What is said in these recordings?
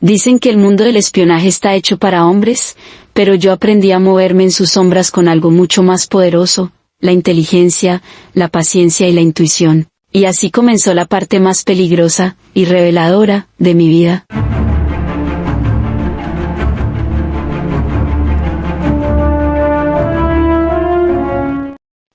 Dicen que el mundo del espionaje está hecho para hombres, pero yo aprendí a moverme en sus sombras con algo mucho más poderoso, la inteligencia, la paciencia y la intuición. Y así comenzó la parte más peligrosa y reveladora de mi vida.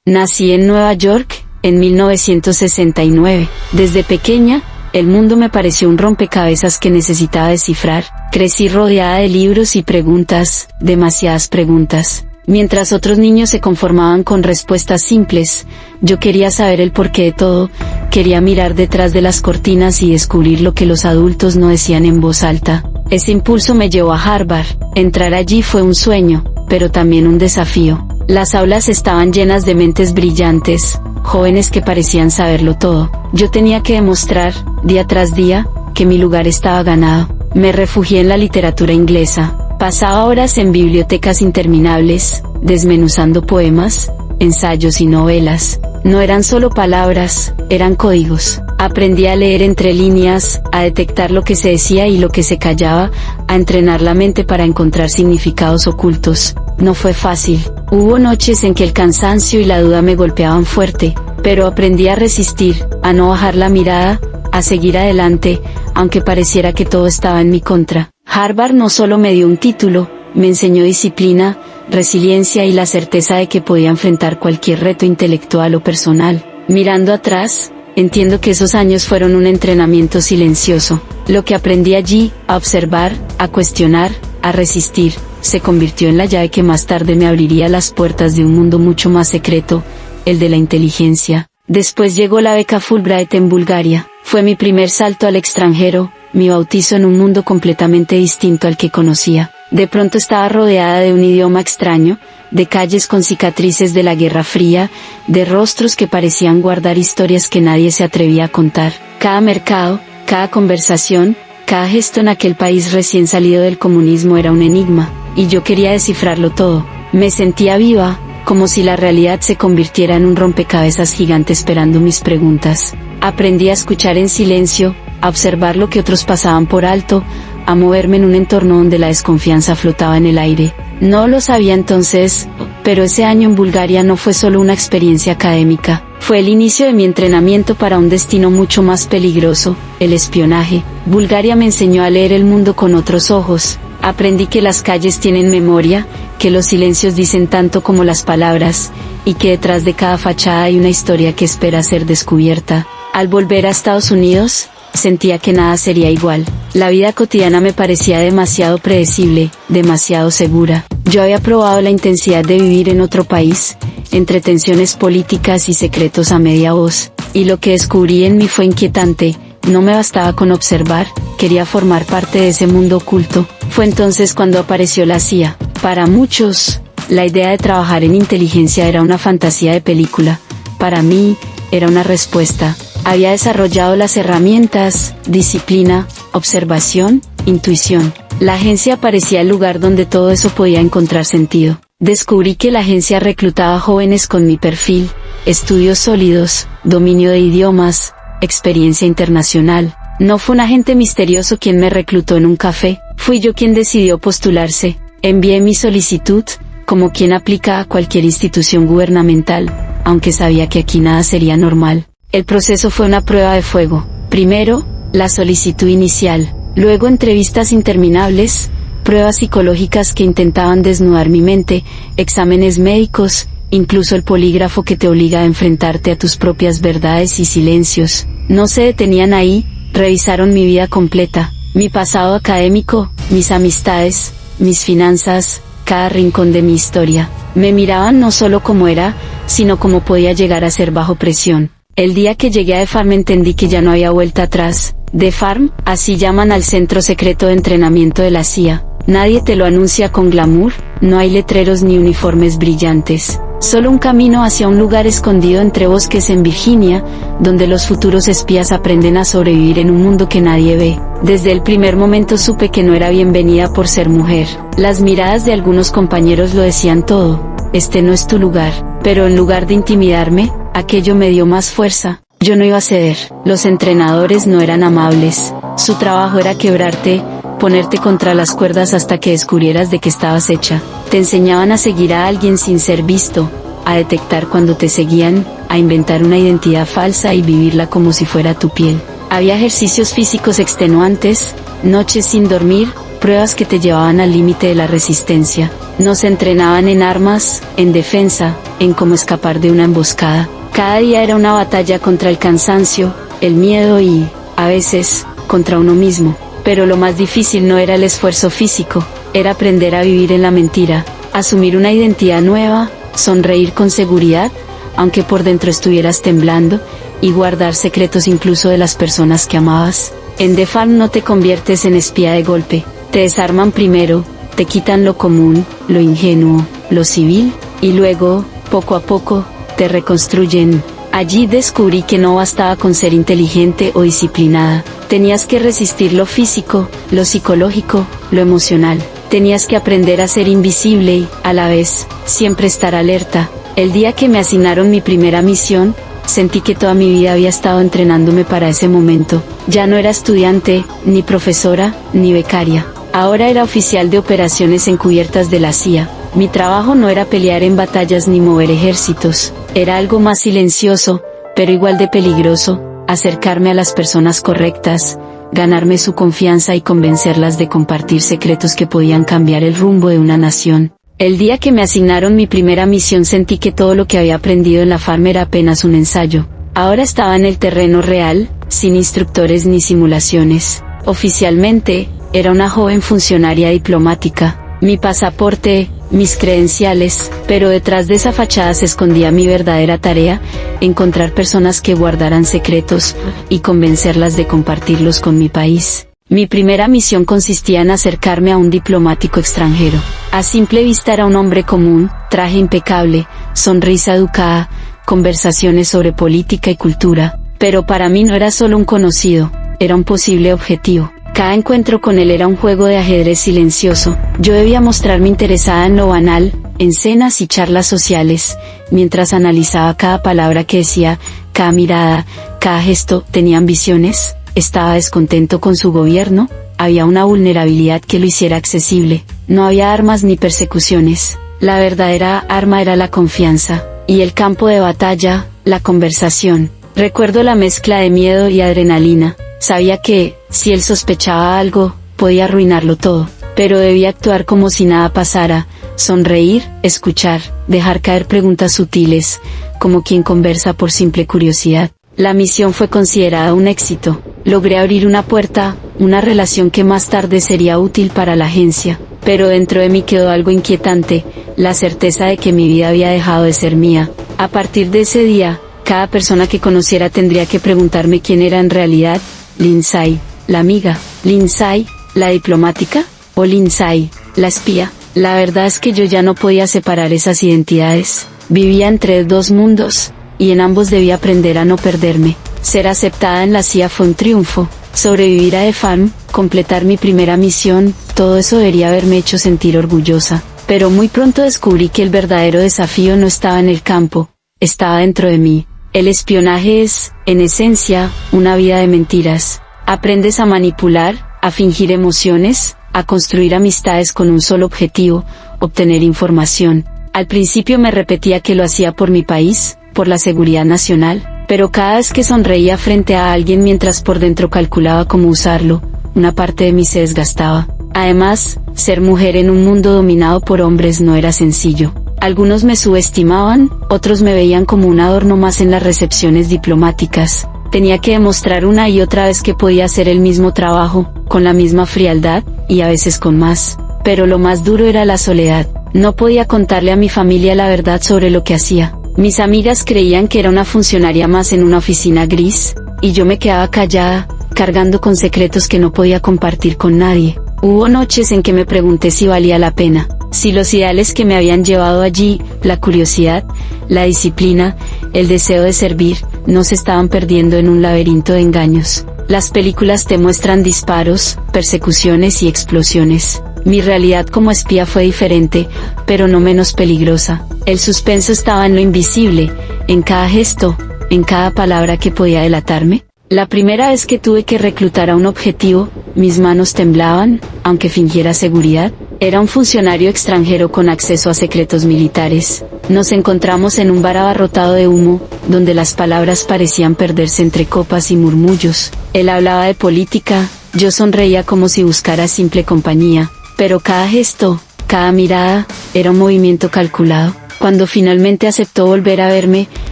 Nací en Nueva York, en 1969. Desde pequeña, el mundo me pareció un rompecabezas que necesitaba descifrar. Crecí rodeada de libros y preguntas, demasiadas preguntas. Mientras otros niños se conformaban con respuestas simples, yo quería saber el porqué de todo, quería mirar detrás de las cortinas y descubrir lo que los adultos no decían en voz alta. Ese impulso me llevó a Harvard. Entrar allí fue un sueño, pero también un desafío. Las aulas estaban llenas de mentes brillantes, jóvenes que parecían saberlo todo. Yo tenía que demostrar, día tras día, que mi lugar estaba ganado. Me refugié en la literatura inglesa. Pasaba horas en bibliotecas interminables, desmenuzando poemas, ensayos y novelas. No eran solo palabras, eran códigos. Aprendí a leer entre líneas, a detectar lo que se decía y lo que se callaba, a entrenar la mente para encontrar significados ocultos. No fue fácil. Hubo noches en que el cansancio y la duda me golpeaban fuerte, pero aprendí a resistir, a no bajar la mirada, a seguir adelante, aunque pareciera que todo estaba en mi contra. Harvard no solo me dio un título, me enseñó disciplina, resiliencia y la certeza de que podía enfrentar cualquier reto intelectual o personal. Mirando atrás, entiendo que esos años fueron un entrenamiento silencioso. Lo que aprendí allí, a observar, a cuestionar, a resistir, se convirtió en la llave que más tarde me abriría las puertas de un mundo mucho más secreto, el de la inteligencia. Después llegó la beca Fulbright en Bulgaria. Fue mi primer salto al extranjero, mi bautizo en un mundo completamente distinto al que conocía. De pronto estaba rodeada de un idioma extraño, de calles con cicatrices de la Guerra Fría, de rostros que parecían guardar historias que nadie se atrevía a contar. Cada mercado, cada conversación, cada gesto en aquel país recién salido del comunismo era un enigma, y yo quería descifrarlo todo. Me sentía viva, como si la realidad se convirtiera en un rompecabezas gigante esperando mis preguntas. Aprendí a escuchar en silencio, a observar lo que otros pasaban por alto, a moverme en un entorno donde la desconfianza flotaba en el aire. No lo sabía entonces, pero ese año en Bulgaria no fue solo una experiencia académica, fue el inicio de mi entrenamiento para un destino mucho más peligroso, el espionaje. Bulgaria me enseñó a leer el mundo con otros ojos. Aprendí que las calles tienen memoria, que los silencios dicen tanto como las palabras, y que detrás de cada fachada hay una historia que espera ser descubierta. Al volver a Estados Unidos, sentía que nada sería igual. La vida cotidiana me parecía demasiado predecible, demasiado segura. Yo había probado la intensidad de vivir en otro país, entre tensiones políticas y secretos a media voz, y lo que descubrí en mí fue inquietante. No me bastaba con observar, quería formar parte de ese mundo oculto. Fue entonces cuando apareció la CIA. Para muchos, la idea de trabajar en inteligencia era una fantasía de película. Para mí, era una respuesta. Había desarrollado las herramientas, disciplina, observación, intuición. La agencia parecía el lugar donde todo eso podía encontrar sentido. Descubrí que la agencia reclutaba jóvenes con mi perfil, estudios sólidos, dominio de idiomas, experiencia internacional. No fue un agente misterioso quien me reclutó en un café, fui yo quien decidió postularse. Envié mi solicitud, como quien aplica a cualquier institución gubernamental, aunque sabía que aquí nada sería normal. El proceso fue una prueba de fuego. Primero, la solicitud inicial, luego entrevistas interminables, pruebas psicológicas que intentaban desnudar mi mente, exámenes médicos, incluso el polígrafo que te obliga a enfrentarte a tus propias verdades y silencios. No se detenían ahí, revisaron mi vida completa, mi pasado académico, mis amistades, mis finanzas, cada rincón de mi historia. Me miraban no solo como era, sino como podía llegar a ser bajo presión. El día que llegué a The Farm entendí que ya no había vuelta atrás. The Farm, así llaman al centro secreto de entrenamiento de la CIA. Nadie te lo anuncia con glamour, no hay letreros ni uniformes brillantes. Solo un camino hacia un lugar escondido entre bosques en Virginia, donde los futuros espías aprenden a sobrevivir en un mundo que nadie ve. Desde el primer momento supe que no era bienvenida por ser mujer. Las miradas de algunos compañeros lo decían todo. Este no es tu lugar. Pero en lugar de intimidarme, aquello me dio más fuerza. Yo no iba a ceder. Los entrenadores no eran amables. Su trabajo era quebrarte, ponerte contra las cuerdas hasta que descubrieras de qué estabas hecha. Te enseñaban a seguir a alguien sin ser visto, a detectar cuando te seguían, a inventar una identidad falsa y vivirla como si fuera tu piel. Había ejercicios físicos extenuantes, noches sin dormir, pruebas que te llevaban al límite de la resistencia. Nos entrenaban en armas, en defensa, en cómo escapar de una emboscada. Cada día era una batalla contra el cansancio, el miedo y, a veces, contra uno mismo. Pero lo más difícil no era el esfuerzo físico, era aprender a vivir en la mentira, asumir una identidad nueva, sonreír con seguridad, aunque por dentro estuvieras temblando, y guardar secretos incluso de las personas que amabas. En The Farm no te conviertes en espía de golpe, te desarman primero, te quitan lo común, lo ingenuo, lo civil, y luego, poco a poco, te reconstruyen. Allí descubrí que no bastaba con ser inteligente o disciplinada, tenías que resistir lo físico, lo psicológico, lo emocional, tenías que aprender a ser invisible y, a la vez, siempre estar alerta. El día que me asignaron mi primera misión, sentí que toda mi vida había estado entrenándome para ese momento. Ya no era estudiante, ni profesora, ni becaria. Ahora era oficial de operaciones encubiertas de la CIA. Mi trabajo no era pelear en batallas ni mover ejércitos, era algo más silencioso, pero igual de peligroso, acercarme a las personas correctas, ganarme su confianza y convencerlas de compartir secretos que podían cambiar el rumbo de una nación. El día que me asignaron mi primera misión sentí que todo lo que había aprendido en la farm era apenas un ensayo. Ahora estaba en el terreno real, sin instructores ni simulaciones. Oficialmente, era una joven funcionaria diplomática. Mi pasaporte, mis credenciales, pero detrás de esa fachada se escondía mi verdadera tarea, encontrar personas que guardaran secretos, y convencerlas de compartirlos con mi país. Mi primera misión consistía en acercarme a un diplomático extranjero. A simple vista era un hombre común, traje impecable, sonrisa educada, conversaciones sobre política y cultura, pero para mí no era solo un conocido, era un posible objetivo. Cada encuentro con él era un juego de ajedrez silencioso. Yo debía mostrarme interesada en lo banal, en cenas y charlas sociales, mientras analizaba cada palabra que decía, cada mirada, cada gesto. ¿Tenía ambiciones? ¿Estaba descontento con su gobierno? Había una vulnerabilidad que lo hiciera accesible. No había armas ni persecuciones. La verdadera arma era la confianza. Y el campo de batalla, la conversación. Recuerdo la mezcla de miedo y adrenalina. Sabía que, si él sospechaba algo, podía arruinarlo todo, pero debía actuar como si nada pasara, sonreír, escuchar, dejar caer preguntas sutiles, como quien conversa por simple curiosidad. La misión fue considerada un éxito. Logré abrir una puerta, una relación que más tarde sería útil para la agencia, pero dentro de mí quedó algo inquietante, la certeza de que mi vida había dejado de ser mía. A partir de ese día, cada persona que conociera tendría que preguntarme quién era en realidad. Lindsay, la amiga, Lindsay, la diplomática, o Lindsay, la espía. La verdad es que yo ya no podía separar esas identidades. Vivía entre dos mundos, y en ambos debía aprender a no perderme. Ser aceptada en la CIA fue un triunfo. Sobrevivir a The Farm, completar mi primera misión, todo eso debería haberme hecho sentir orgullosa. Pero muy pronto descubrí que el verdadero desafío no estaba en el campo, estaba dentro de mí. El espionaje es, en esencia, una vida de mentiras. Aprendes a manipular, a fingir emociones, a construir amistades con un solo objetivo, obtener información. Al principio me repetía que lo hacía por mi país, por la seguridad nacional, pero cada vez que sonreía frente a alguien mientras por dentro calculaba cómo usarlo, una parte de mí se desgastaba. Además, ser mujer en un mundo dominado por hombres no era sencillo. Algunos me subestimaban, otros me veían como un adorno más en las recepciones diplomáticas. Tenía que demostrar una y otra vez que podía hacer el mismo trabajo, con la misma frialdad, y a veces con más. Pero lo más duro era la soledad. No podía contarle a mi familia la verdad sobre lo que hacía. Mis amigas creían que era una funcionaria más en una oficina gris, y yo me quedaba callada, cargando con secretos que no podía compartir con nadie. Hubo noches en que me pregunté si valía la pena. Si los ideales que me habían llevado allí, la curiosidad, la disciplina, el deseo de servir, no se estaban perdiendo en un laberinto de engaños. Las películas te muestran disparos, persecuciones y explosiones. Mi realidad como espía fue diferente, pero no menos peligrosa. El suspenso estaba en lo invisible, en cada gesto, en cada palabra que podía delatarme. La primera vez que tuve que reclutar a un objetivo, mis manos temblaban, aunque fingiera seguridad. Era un funcionario extranjero con acceso a secretos militares. Nos encontramos en un bar abarrotado de humo, donde las palabras parecían perderse entre copas y murmullos. Él hablaba de política, yo sonreía como si buscara simple compañía, pero cada gesto, cada mirada, era un movimiento calculado. Cuando finalmente aceptó volver a verme,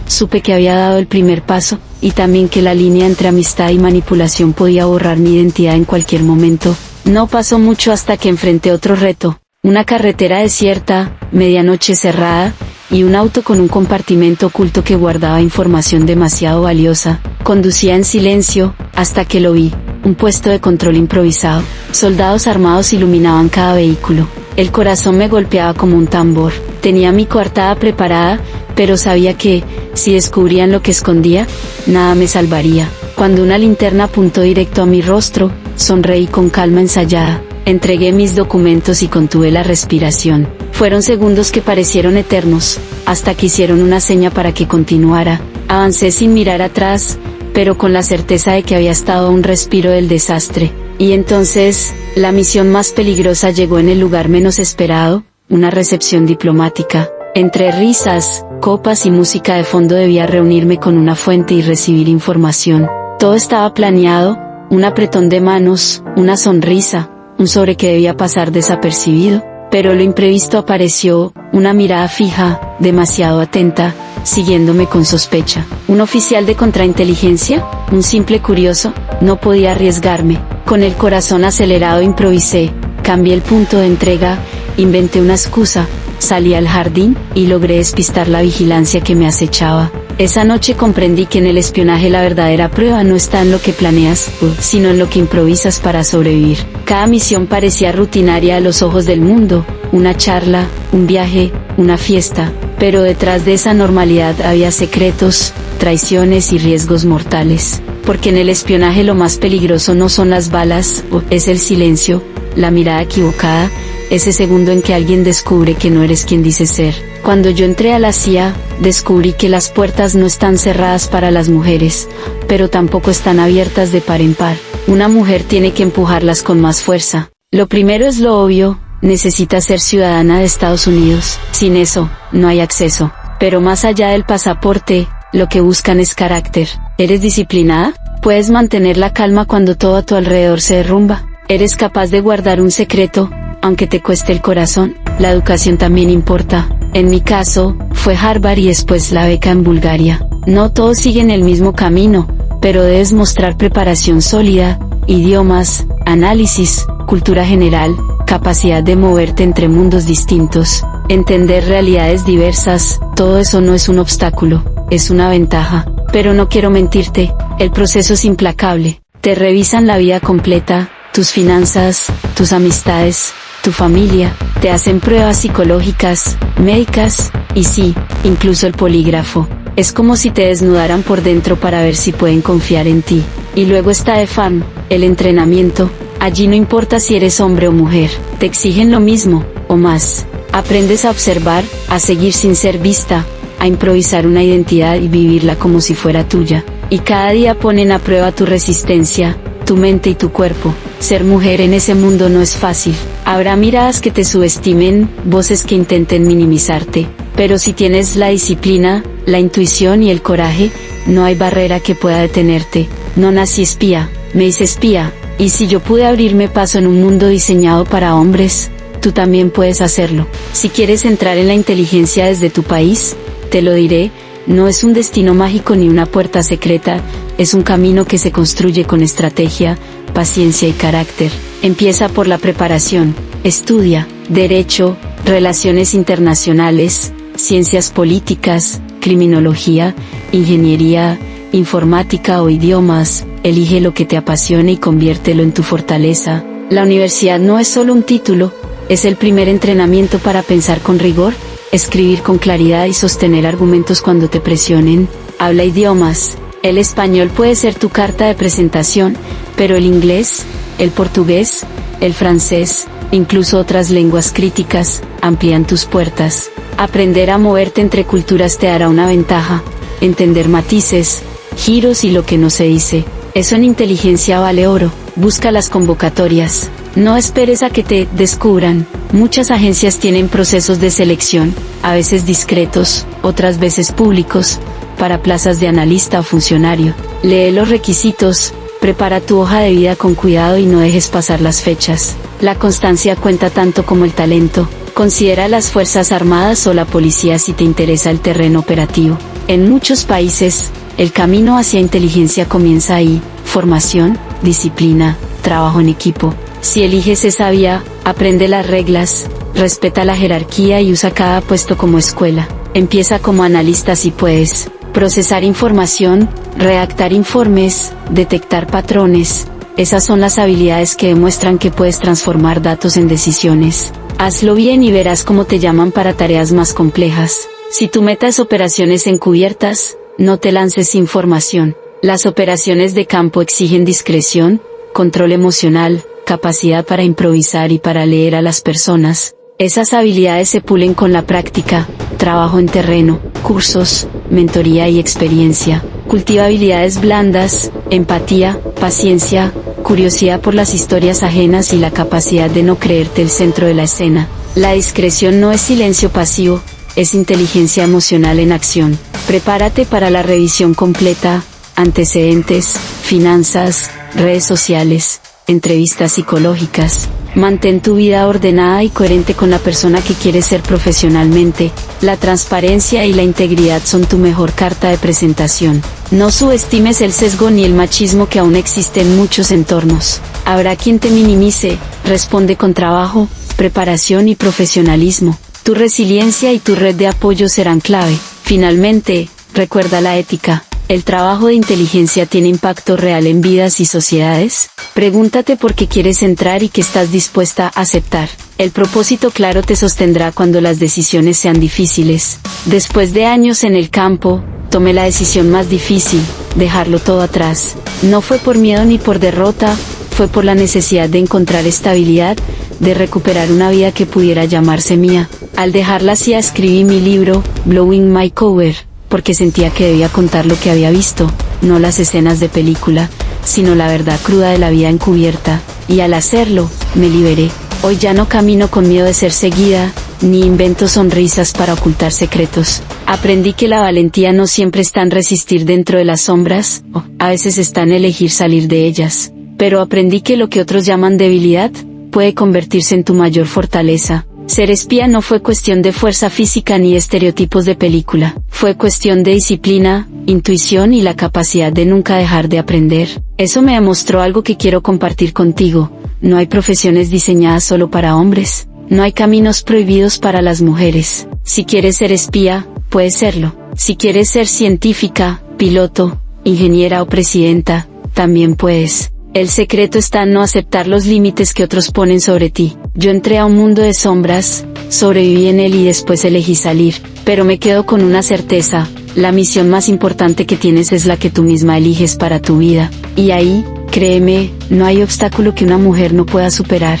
supe que había dado el primer paso, y también que la línea entre amistad y manipulación podía borrar mi identidad en cualquier momento. No pasó mucho hasta que enfrenté otro reto, una carretera desierta, medianoche cerrada, y un auto con un compartimento oculto que guardaba información demasiado valiosa. Conducía en silencio, hasta que lo vi, un puesto de control improvisado. Soldados armados iluminaban cada vehículo. El corazón me golpeaba como un tambor. Tenía mi coartada preparada, pero sabía que, si descubrían lo que escondía, nada me salvaría. Cuando una linterna apuntó directo a mi rostro, sonreí con calma ensayada. Entregué mis documentos y contuve la respiración. Fueron segundos que parecieron eternos, hasta que hicieron una seña para que continuara. Avancé sin mirar atrás, pero con la certeza de que había estado a un respiro del desastre. Y entonces, la misión más peligrosa llegó en el lugar menos esperado, una recepción diplomática. Entre risas, copas y música de fondo debía reunirme con una fuente y recibir información. Todo estaba planeado, un apretón de manos, una sonrisa, un sobre que debía pasar desapercibido, pero lo imprevisto apareció, una mirada fija, demasiado atenta, siguiéndome con sospecha. ¿Un oficial de contrainteligencia? ¿Un simple curioso? No podía arriesgarme. Con el corazón acelerado improvisé, cambié el punto de entrega, inventé una excusa, salí al jardín, y logré despistar la vigilancia que me acechaba. Esa noche comprendí que en el espionaje la verdadera prueba no está en lo que planeas, sino en lo que improvisas para sobrevivir. Cada misión parecía rutinaria a los ojos del mundo, una charla, un viaje, una fiesta, pero detrás de esa normalidad había secretos, traiciones y riesgos mortales. Porque en el espionaje lo más peligroso no son las balas, es el silencio, la mirada equivocada, ese segundo en que alguien descubre que no eres quien dices ser. Cuando yo entré a la CIA, descubrí que las puertas no están cerradas para las mujeres, pero tampoco están abiertas de par en par. Una mujer tiene que empujarlas con más fuerza. Lo primero es lo obvio, necesitas ser ciudadana de Estados Unidos. Sin eso, no hay acceso. Pero más allá del pasaporte, lo que buscan es carácter. ¿Eres disciplinada? ¿Puedes mantener la calma cuando todo a tu alrededor se derrumba? ¿Eres capaz de guardar un secreto, aunque te cueste el corazón? La educación también importa. En mi caso, fue Harvard y después la beca en Bulgaria. No todos siguen el mismo camino, pero debes mostrar preparación sólida, idiomas, análisis, cultura general, capacidad de moverte entre mundos distintos, entender realidades diversas. Todo eso no es un obstáculo, es una ventaja. Pero no quiero mentirte, el proceso es implacable. Te revisan la vida completa, tus finanzas, tus amistades, tu familia, te hacen pruebas psicológicas, médicas, y sí, incluso el polígrafo. Es como si te desnudaran por dentro para ver si pueden confiar en ti. Y luego está EFAM, el entrenamiento. Allí no importa si eres hombre o mujer, te exigen lo mismo, o más. Aprendes a observar, a seguir sin ser vista, a improvisar una identidad y vivirla como si fuera tuya. Y cada día ponen a prueba tu resistencia, tu mente y tu cuerpo. Ser mujer en ese mundo no es fácil. Habrá miradas que te subestimen, voces que intenten minimizarte. Pero si tienes la disciplina, la intuición y el coraje, no hay barrera que pueda detenerte. No nací espía, me hice espía. Y si yo pude abrirme paso en un mundo diseñado para hombres, tú también puedes hacerlo. Si quieres entrar en la inteligencia desde tu país, te lo diré, no es un destino mágico ni una puerta secreta, es un camino que se construye con estrategia, paciencia y carácter. Empieza por la preparación, estudia, derecho, relaciones internacionales, ciencias políticas, criminología, ingeniería, informática o idiomas, elige lo que te apasione y conviértelo en tu fortaleza. La universidad no es solo un título, es el primer entrenamiento para pensar con rigor, escribir con claridad y sostener argumentos cuando te presionen. Habla idiomas. El español puede ser tu carta de presentación, pero el inglés, el portugués, el francés, incluso otras lenguas críticas, amplían tus puertas. Aprender a moverte entre culturas te dará una ventaja. Entender matices, giros y lo que no se dice. Eso en inteligencia vale oro. Busca las convocatorias. No esperes a que te descubran. Muchas agencias tienen procesos de selección, a veces discretos, otras veces públicos, para plazas de analista o funcionario. Lee los requisitos, prepara tu hoja de vida con cuidado y no dejes pasar las fechas. La constancia cuenta tanto como el talento. Considera las Fuerzas Armadas o la policía si te interesa el terreno operativo. En muchos países, el camino hacia inteligencia comienza ahí: formación, disciplina, trabajo en equipo. Si eliges esa vía, aprende las reglas, respeta la jerarquía y usa cada puesto como escuela. Empieza como analista si puedes. Procesar información, redactar informes, detectar patrones. Esas son las habilidades que demuestran que puedes transformar datos en decisiones. Hazlo bien y verás cómo te llaman para tareas más complejas. Si tu meta es operaciones encubiertas, no te lances sin formación. Las operaciones de campo exigen discreción, control emocional, capacidad para improvisar y para leer a las personas. Esas habilidades se pulen con la práctica, trabajo en terreno, cursos, mentoría y experiencia. Cultiva habilidades blandas, empatía, paciencia, curiosidad por las historias ajenas y la capacidad de no creerte el centro de la escena. La discreción no es silencio pasivo, es inteligencia emocional en acción. Prepárate para la revisión completa: antecedentes, finanzas, redes sociales, entrevistas psicológicas. Mantén tu vida ordenada y coherente con la persona que quieres ser profesionalmente. La transparencia y la integridad son tu mejor carta de presentación. No subestimes el sesgo ni el machismo que aún existe en muchos entornos. Habrá quien te minimice. Responde con trabajo, preparación y profesionalismo. Tu resiliencia y tu red de apoyo serán clave. Finalmente, recuerda la ética. ¿El trabajo de inteligencia tiene impacto real en vidas y sociedades? Pregúntate por qué quieres entrar y qué estás dispuesta a aceptar. El propósito claro te sostendrá cuando las decisiones sean difíciles. Después de años en el campo, tomé la decisión más difícil: dejarlo todo atrás. No fue por miedo ni por derrota, fue por la necesidad de encontrar estabilidad, de recuperar una vida que pudiera llamarse mía. Al dejarla así, escribí mi libro, Blowing My Cover, porque sentía que debía contar lo que había visto, no las escenas de película, sino la verdad cruda de la vida encubierta, y al hacerlo, me liberé. Hoy ya no camino con miedo de ser seguida, ni invento sonrisas para ocultar secretos. Aprendí que la valentía no siempre está en resistir dentro de las sombras, a veces está en elegir salir de ellas. Pero aprendí que lo que otros llaman debilidad, puede convertirse en tu mayor fortaleza. Ser espía no fue cuestión de fuerza física ni estereotipos de película. Fue cuestión de disciplina, intuición y la capacidad de nunca dejar de aprender. Eso me demostró algo que quiero compartir contigo: no hay profesiones diseñadas solo para hombres. No hay caminos prohibidos para las mujeres. Si quieres ser espía, puedes serlo. Si quieres ser científica, piloto, ingeniera o presidenta, también puedes. El secreto está en no aceptar los límites que otros ponen sobre ti. Yo entré a un mundo de sombras, sobreviví en él y después elegí salir, pero me quedo con una certeza: la misión más importante que tienes es la que tú misma eliges para tu vida. Y ahí, créeme, no hay obstáculo que una mujer no pueda superar.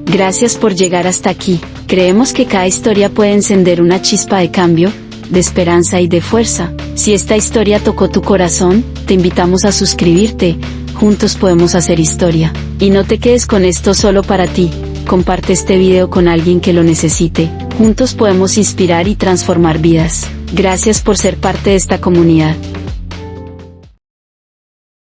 Gracias por llegar hasta aquí. Creemos que cada historia puede encender una chispa de cambio, de esperanza y de fuerza. Si esta historia tocó tu corazón, te invitamos a suscribirte. Juntos podemos hacer historia. Y no te quedes con esto solo para ti. Comparte este video con alguien que lo necesite. Juntos podemos inspirar y transformar vidas. Gracias por ser parte de esta comunidad.